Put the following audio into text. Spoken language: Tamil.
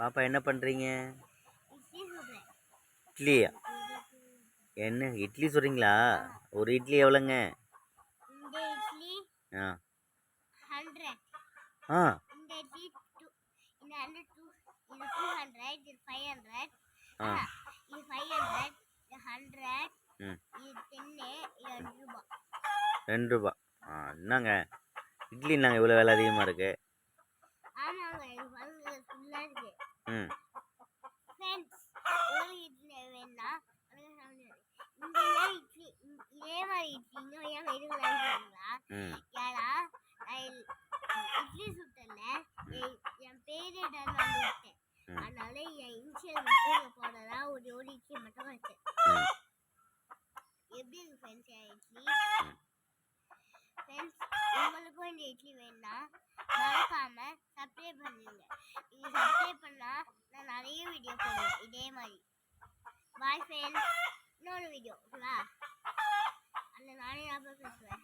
பாப்பா என்ன பண்ணுறீங்க? இட்லி சுடுறேன். இட்லியா? என்ன இட்லி சுடுறீங்களா? ஒரு இட்லி எவ்வளோங்க? இந்த இட்லி ஆ 100. ஆ இந்த இட்லி இந்த 100 இது 200, இது 500. ஆ இது 500, இது 100, ம் இது 10, இது 2 ரூபா. 2 ரூபா. என்னங்க இட்லி நாங்கள் இவ்வளோ விலை அதிகமாக இருக்குது? ஆமாங்க, இது பாருங்க ஃபுல்லாக இருக்கு. ம் ஃப்ரெண்ட்ஸ், ஒரு இட்லி வேணா இந்த இட்லி இதே மாதிரி இட்லி இன்னும் ஏன் வேணுங்களா? ம் ஏன்னா இட்லி சுட்டல என் பேரு டன் வந்து விட்டேன். அதனால என் இன்சியல் மட்டும் போனதா ஒரு இட்லி மட்டும் வச்சேன். எப்படி இருக்கு ஃப்ரெண்ட்ஸ் என் இட்லி? ஃப்ரெண்ட்ஸ், உங்களுக்கும் இந்த இட்லி வேணும்னா மறக்காம சப்ஸ்கிரைப் பண்ணுங்க. நீங்க சப்ஸ்கிரைப் பண்ணா நான் நிறைய வீடியோ போடுவேன் இதே மாதிரி. பாய் ஃப்ரெண்ட்ஸ், இன்னொரு வீடியோ ஓகேவா? அந்த நானே ஞாபகம் பேசுவேன்.